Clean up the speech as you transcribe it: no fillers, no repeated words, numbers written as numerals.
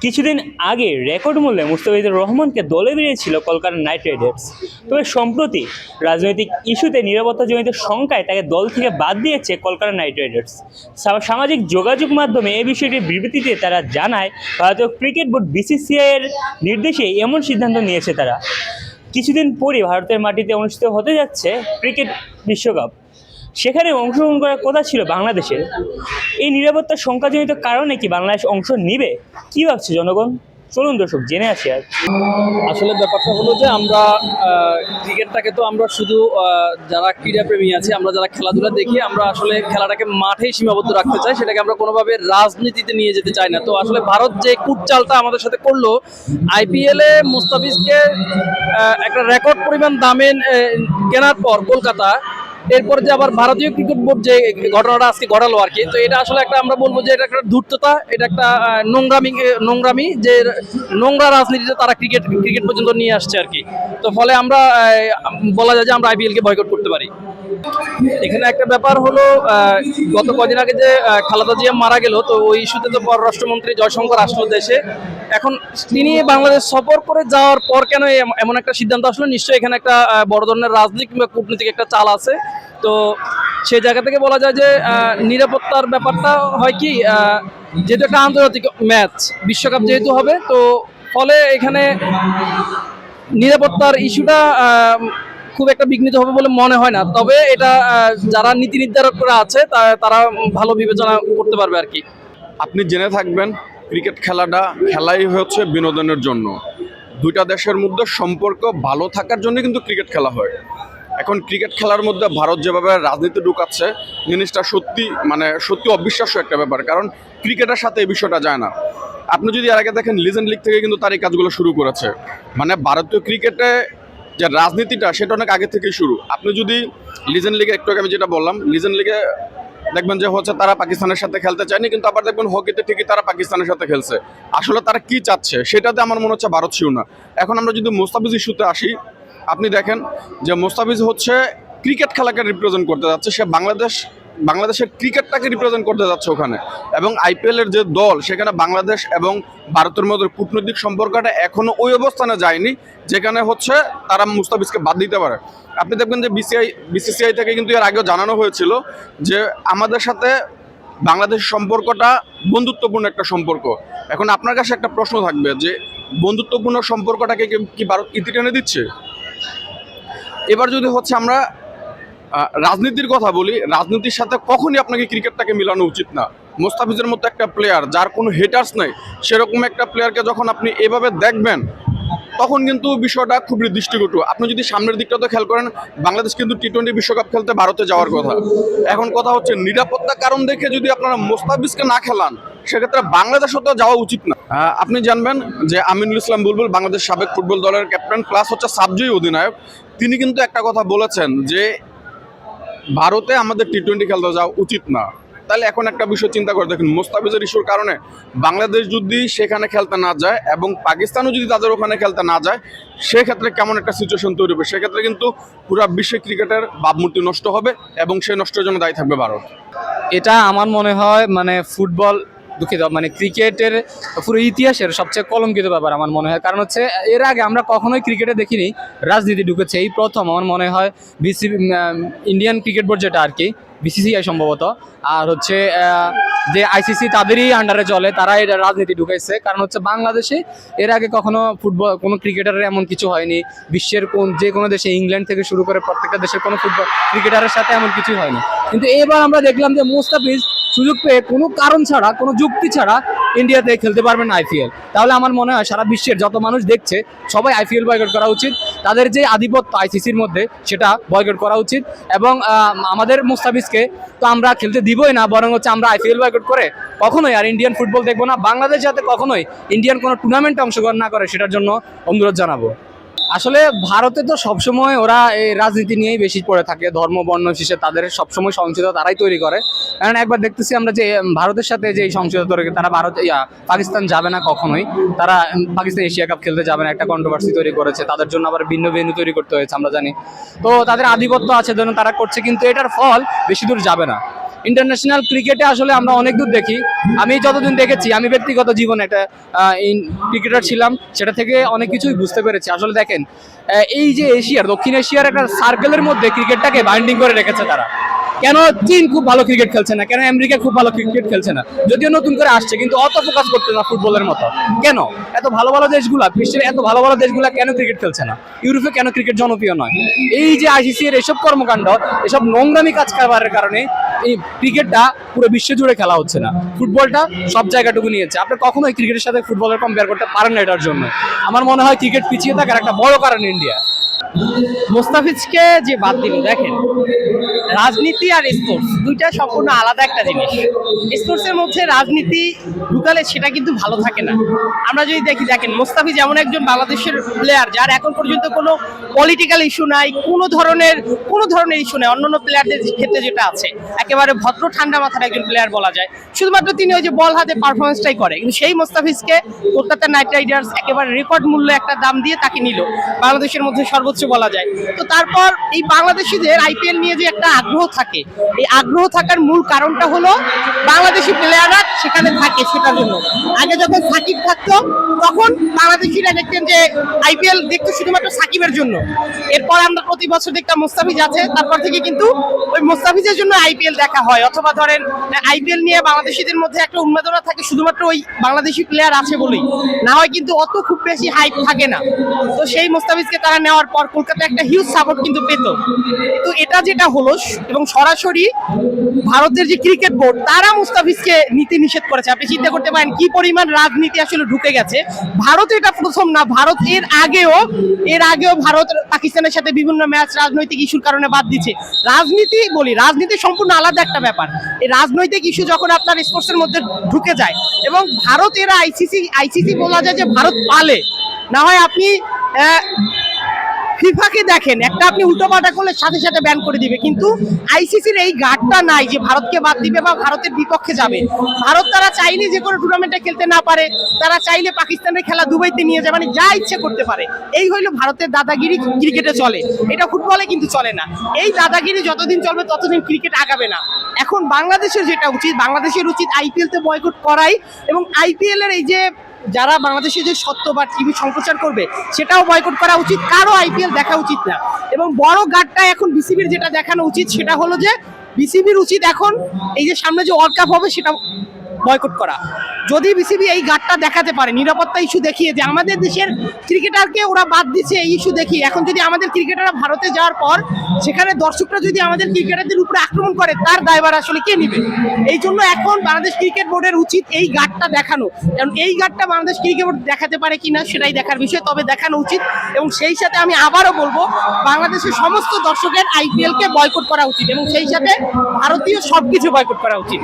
কিছুদিন আগে রেকর্ড মূল্যে মুস্তাফিজুর রহমানকে দলে বেরিয়েছিল কলকাতা নাইট রাইডার্স। তবে সম্প্রতি রাজনৈতিক ইস্যুতে নিরাপত্তাজনিত শঙ্কায় তাকে দল থেকে বাদ দিয়েছে কলকাতা নাইট রাইডার্স। সামাজিক যোগাযোগ মাধ্যমে এই বিষয়টি বিবৃতিতে তারা জানায়, ভারতীয় ক্রিকেট বোর্ড বিসিসিআই এর নির্দেশে এমন সিদ্ধান্ত নিয়েছে তারা। কিছুদিন পরই ভারতের মাটিতে অনুষ্ঠিত হতে যাচ্ছে ক্রিকেট বিশ্বকাপ, সেখানে অংশগ্রহণ করার কথা ছিল বাংলাদেশের। এই নিরাপত্তার শঙ্কাজনিত কারণে কি বাংলাদেশ অংশ নিবে? কি ভাবছে জনগণ? চলুন দর্শক জেনে আসি। আর আসলে ব্যাপারটা হলো যে আমরা ক্রিকেটটাকে তো আমরা শুধু যারা ক্রীড়াপ্রেমী আছে, আমরা যারা খেলাধুলা দেখি, আমরা আসলে খেলাটাকে মাঠেই সীমাবদ্ধ রাখতে চাই, সেটাকে আমরা কোনোভাবে রাজনীতিতে নিয়ে যেতে চাই না। তো আসলে ভারত যে কুটচালটা আমাদের সাথে করলো, আইপিএলে মুস্তাফিজকে একটা রেকর্ড পরিমাণ দামে কেনার পর কলকাতা, এরপর যে আবার ভারতীয় ক্রিকেট বোর্ড যে ঘটনাটা আজকে ঘটালো আর কি, তো এটা আসলে একটা আমরা বলবো যে এটা একটা ধূর্ততা, এটা একটা নোংরামি যে নোংরা রাজনীতিতে তারা ক্রিকেট পর্যন্ত নিয়ে আসছে আর কি। তো ফলে আমরা বলা যায় যে আমরা আইপিএলকে বয়কট করতে পারি। এখানে একটা ব্যাপার হলো, গত কদিন আগে যে খালেদা জিয়া মারা গেল, তো ওই ইস্যুতে তো পররাষ্ট্রমন্ত্রী জয়শঙ্কর আসলো দেশে। এখন তিনি বাংলাদেশ সফর করে যাওয়ার পর কেন এমন একটা সিদ্ধান্ত আসলো? নিশ্চয়ই এখানে একটা বড় ধরনের রাজনীতি কিংবা কূটনীতিক একটা চাল আছে। তো সেই জায়গা থেকে বলা যায় যে নিরাপত্তার ব্যাপারটা হয় কি, যেহেতু একটা আন্তর্জাতিক ম্যাচ, বিশ্বকাপ যেহেতু হবে, তো ফলে এখানে নিরাপত্তার ইস্যুটা খুব একটা বিঘ্নিত হবে বলে মনে হয় না। তবে এটা যারা নীতি নির্ধারকরা আছে তারা ভালো বিবেচনা করতে পারবে আর কি। আপনি জেনে থাকবেন, ক্রিকেট খেলাই হচ্ছে বিনোদনের জন্য। দুইটা দেশের মধ্যে সম্পর্ক ভালো থাকার জন্য কিন্তু ক্রিকেট খেলা হয়। এখন ক্রিকেট খেলার মধ্যে ভারত যেভাবে রাজনীতি ঢুকাচ্ছে, জিনিসটা সত্যি অবিশ্বাস্য একটা ব্যাপার। কারণ ক্রিকেটের সাথে এই বিষয়টা যায় না। আপনি যদি এর আগে দেখেন, লিজেন্ড লিগ থেকে কিন্তু তার এই কাজগুলো শুরু করেছে। ভারতীয় ক্রিকেটে যে রাজনীতিটা, সেটা অনেক আগে থেকেই শুরু। আপনি যদি লিজেন্ড লিগে, একটু আগে আমি যেটা বললাম, লিজেন্ড লিগে দেখবেন যে তারা পাকিস্তানের সাথে খেলতে চায়নি, কিন্তু আবার দেখবেন হকিতে ঠিকই তারা পাকিস্তানের সাথে খেলছে। আসলে তারা কি চাচ্ছে সেটাতে আমার মনে হচ্ছে ভারত শিউ না। এখন আমরা যদি মুস্তাফিজ ইস্যুতে আসি, আপনি দেখেন যে মুস্তাফিজ ক্রিকেট খেলাকে রিপ্রেজেন্ট করতে যাচ্ছে। সে বাংলাদেশের ক্রিকেটটাকে রিপ্রেজেন্ট করতে যাচ্ছে ওখানে। এবং আইপিএল এর যে দল, সেখানে বাংলাদেশ এবং ভারতের মধ্যে কূটনৈতিক সম্পর্কটা এখনো ওই অবস্থানে যায়নি যেখানে তারা মুস্তাফিজকে বাদ দিতে পারে। আপনি দেখবেন যে বিসিসিআই থেকে কিন্তু এর আগেও জানানো হয়েছিল যে আমাদের সাথে বাংলাদেশের সম্পর্কটা বন্ধুত্বপূর্ণ একটা সম্পর্ক। এখন আপনার কাছে একটা প্রশ্ন থাকবে যে বন্ধুত্বপূর্ণ সম্পর্কটাকে কি ভারত ইতি টেনে দিচ্ছে? এবার যদি আমরা রাজনীতির কথা বলি, রাজনীতির সাথে কখনই আপনাকে ক্রিকেটটাকে মিলানো উচিত না। মুস্তাফিজের মতো একটা প্লেয়ার, যার কোনো হেটার্স নেই, সেরকম একটা প্লেয়ারকে যখন আপনি এভাবে দেখবেন, তখন কিন্তু বিষয়টা খুবই দৃষ্টিকটু। আপনি যদি সামনের দিকটা তো খেয়াল করেন, বাংলাদেশ কিন্তু টি-20 বিশ্বকাপ খেলতে ভারতে যাওয়ার কথা। এখন কথা হচ্ছে, নিরাপত্তা কারণ দেখে যদি আপনারা মুস্তাফিজকে না খেলান, সেক্ষেত্রে বাংলাদেশও তো যাওয়া উচিত না। আপনি জানবেন যে আমিনুল ইসলাম বুলবুল, বাংলাদেশ সাবেক ফুটবল দলের ক্যাপ্টেন প্লাস সাবজয়ী অধিনায়ক, তিনি কিন্তু একটা কথা বলেছেন যে ভারতে আমাদের টি-20 খেলতে যাওয়া উচিত না। তাহলে এখন একটা বিষয় চিন্তা করে দেখুন, মুস্তাফিজের ইস্যুর কারণে বাংলাদেশ যদি সেখানে খেলতে না যায় এবং পাকিস্তানও যদি তাদের ওখানে খেলতে না যায়, সেক্ষেত্রে কেমন একটা সিচুয়েশন তৈরি হবে? সেক্ষেত্রে কিন্তু পুরো বিশ্বে ক্রিকেটের ভাবমূর্তি নষ্ট হবে এবং সেই নষ্টের জন্য দায়ী থাকবে ভারত। এটা আমার মনে হয় ক্রিকেটের পুরো ইতিহাসের সবচেয়ে কলঙ্কিত ব্যাপার আমার মনে হয়। কারণ এর আগে আমরা কখনোই ক্রিকেটে দেখিনি রাজনীতি ঢুকেছে, এই প্রথম আমার মনে হয়। ইন্ডিয়ান ক্রিকেট বোর্ড যেটা আর কি, বিসিসিআই সম্ভবত, আর যে আইসিসি তাদেরই আন্ডারে চলে, তারা এটা রাজনীতি ঢুকাইছে। কারণ বাংলাদেশে এর আগে কখনো কোনো ক্রিকেটারের এমন কিছু হয়নি। বিশ্বের যে কোনো দেশে, ইংল্যান্ড থেকে শুরু করে প্রত্যেকটা দেশের কোনো ক্রিকেটারের সাথে এমন কিছুই হয়নি। কিন্তু এবার আমরা দেখলাম যে মুস্তাফিজ সুযোগ পেয়ে কোনো কারণ ছাড়া, কোনো যুক্তি ছাড়া ইন্ডিয়াতে খেলতে পারবেন আইপিএল। তাহলে আমার মনে হয় সারা বিশ্বের যত মানুষ দেখছে, সবাই আইপিএল বয়কট করা উচিত। তাদের যে আধিপত্য আইসিসির মধ্যে, সেটা বয়কট করা উচিত। এবং আমাদের মুস্তাফিজকে তো আমরা খেলতে দিবই না, বরং আমরা আইপিএল বয়কট করে কখনোই আর ইন্ডিয়ান ফুটবল দেখবো না। বাংলাদেশ যাতে কখনোই ইন্ডিয়ান কোনো টুর্নামেন্টে অংশগ্রহণ না করে, সেটার জন্য অনুরোধ জানাবো। আসলে ভারতে তো সবসময় ওরা এই রাজনীতি নিয়েই বেশি পড়ে থাকে। ধর্ম বর্ণ শেষে তাদের সবসময় সহিংসতা তারাই তৈরি করে। কারণ একবার দেখতেছি আমরা যে ভারতের সাথে যে সহিংসতা তৈরি, তারা পাকিস্তান যাবে না কখনোই। তারা পাকিস্তান এশিয়া কাপ খেলতে যাবে না, একটা কন্ট্রোভার্সি তৈরি করেছে। তাদের জন্য আবার ভিন্ন ভেন্যু তৈরি করতে হয়েছে, আমরা জানি। তো তাদের আধিপত্য আছে জন্য তারা করছে, কিন্তু এটার ফল বেশি দূর যাবে না। ইন্টারন্যাশনাল ক্রিকেটে আসলে আমরা অনেক দূর দেখি। আমি যতদিন দেখেছি, আমি ব্যক্তিগত জীবনে একটা ক্রিকেটার ছিলাম, সেটা থেকে অনেক কিছুই বুঝতে পেরেছি। আসলে দেখেন, এই যে দক্ষিণ এশিয়ার একটা সার্কেলের মধ্যে ক্রিকেটটাকে বাইন্ডিং করে রেখেছে তারা। কেন চীন খুব ভালো ক্রিকেট খেলছে না, কেন আমেরিকা খুব ভালো ক্রিকেট খেলছে না, যদিও নতুন করে আসছে, কিন্তু অত ফোকাস করতে না ফুটবলের মতো। কেন এত ভালো ভালো দেশগুলা, বিশ্বের এত ভালো ভালো দেশগুলা কেন ক্রিকেট খেলছে না? ইউরোপে কেন ক্রিকেট জনপ্রিয় নয়? এই যে আইসিসি এর এসব কর্মকাণ্ড, এসব নোংরামি কাজ কারবারের কারণে এই ক্রিকেটটা পুরো বিশ্ব জুড়ে খেলা হচ্ছে না। ফুটবলটা সব জায়গাটুকু নিয়েছে। আপনি কখনোই ক্রিকেটের সাথে ফুটবলের কম্পেয়ার করতে পারেন না। এটার জন্য আমার মনে হয় ক্রিকেট পিছিয়ে থাকার একটা বড় কারণ ইন্ডিয়া। মোস্তাফিজকে যে বাদ দিল, দেখেন রাজনীতি আর স্পোর্টস দুইটা সম্পূর্ণ আলাদা একটা জিনিস। স্পোর্টসের মধ্যে রাজনীতি ঢুকালে সেটা কিন্তু ভালো থাকে না। আমরা যদি দেখেন মোস্তাফিজ এমন একজন বাংলাদেশের প্লেয়ার যার এখন পর্যন্ত কোনো পলিটিক্যাল ইস্যু নাই, কোনো ধরনের ইস্যু নাই। অন্যান্য প্লেয়ারদের ক্ষেত্রে যেটা আছে, একেবারে ভদ্র ঠান্ডা মাথার একজন প্লেয়ার বলা যায়। শুধুমাত্র তিনি ওই যে বল হাতে পারফরমেন্সটাই করে, কিন্তু সেই মোস্তাফিজকে কলকাতা নাইট রাইডার্স একেবারে রেকর্ড মূল্য একটা দাম দিয়ে তাকে নিল, বাংলাদেশের মধ্যে সর্বোচ্চ বলা যায়। তো তারপর এই বাংলাদেশিদের আইপিএল নিয়ে যে একটা আগ্রহ থাকে, এই আগ্রহ থাকার মূল কারণটা হলো বাংলাদেশি প্লেয়াররা সেখানে থাকে। সেটার জন্য আগে যখন সাকিব থাকতো তখন বাংলাদেশিরা দেখতেন যে আইপিএল দেখতো শুধুমাত্র সাকিবের জন্য। এরপর আমরা প্রতি বছর দেখতাম মোস্তাফিজ আছে, তারপর থেকে কিন্তু ওই মোস্তাফিজের জন্য আইপিএল দেখা হয়। অথবা ধরেন আইপিএল নিয়ে বাংলাদেশিদের মধ্যে একটা উন্মাদনা থাকে শুধুমাত্র ওই বাংলাদেশি প্লেয়ার আছে বলেই, না হয় কিন্তু অত খুব বেশি হাইপ থাকে না। তো সেই মোস্তাফিজকে তারা নেওয়ার পর কলকাতা একটা হিউজ সাপোর্ট কিন্তু পেত। তো এটা যেটা হলো, এবং সরাসরি ভারতের যে ক্রিকেট বোর্ড তারা মুস্তাফিজকে নীতি নিষেধ করেছে। আপনি চিন্তা করতে পারেন কি পরিমাণ রাজনীতি আসলে ঢুকে গেছে। ভারত এটা প্রথম না, ভারত এর আগেও ভারত পাকিস্তানের সাথে বিভিন্ন ম্যাচ রাজনৈতিক ইস্যুর কারণে বাদ দিচ্ছে। রাজনীতি সম্পূর্ণ আলাদা একটা ব্যাপার। এই রাজনৈতিক ইস্যু যখন আপনার স্পোর্টসের মধ্যে ঢুকে যায়, এবং ভারত এরা আইসিসি বলা যায় যে ভারত পালে, না হয় আপনি ফিফাকে দেখেন, একটা আপনি উল্টোপাল্টা করলে সাথে সাথে ব্যান করে দিবে, কিন্তু আইসিসির এই গার্ডটা নাই যে ভারতকে বাদ দিবে বা ভারতের বিপক্ষে যাবে। ভারত তারা চাইলে যে কোনো টুর্নামেন্টে খেলতে না পারে, তারা চাইলে পাকিস্তানের খেলা দুবাইতে নিয়ে যায়, মানে যা ইচ্ছে করতে পারে। এই হইলো ভারতের দাদাগিরি ক্রিকেটে চলে, এটা ফুটবলে কিন্তু চলে না। এই দাদাগিরি যতদিন চলবে ততদিন ক্রিকেট আগাবে না। এখন বাংলাদেশের যেটা উচিত, বাংলাদেশের উচিত আইপিএল তে বয়কট করাই, এবং আইপিএল এর এই যে যারা বাংলাদেশে যে সত্য বা টিভি সম্প্রচার করবে সেটাও বয়কট করা উচিত। কারো আইপিএল দেখা উচিত না। এবং বড় গার্ডটা এখন বিসিবির যেটা দেখানো উচিত সেটা হলো যে বিসিবির উচিত এখন এই যে সামনে যে ওয়ার্ল্ড কাপ হবে সেটা বয়কট করা। যদি বিসিবি এই গার্ডটা দেখাতে পারে, নিরাপত্তা ইস্যু দেখিয়ে যে আমাদের দেশের ক্রিকেটারকে ওরা বাদ দিচ্ছে এই ইস্যু দেখিয়ে, এখন যদি আমাদের ক্রিকেটাররা ভারতে যাওয়ার পর সেখানে দর্শকরা যদি আমাদের ক্রিকেটারদের উপরে আক্রমণ করে, তার দায়ভার আসলে কে নেবে? এই জন্য এখন বাংলাদেশ ক্রিকেট বোর্ডের উচিত এই গার্ডটা দেখানো। কারণ এই গার্ডটা বাংলাদেশ ক্রিকেট বোর্ড দেখাতে পারে কিনা সেটাই দেখার বিষয়, তবে দেখানো উচিত। এবং সেই সাথে আমি আবারও বলবো, বাংলাদেশের সমস্ত দর্শকের আইপিএল কে বয়কট করা উচিত, এবং সেই সাথে ভারতীয় সবকিছু বয়কট করা উচিত।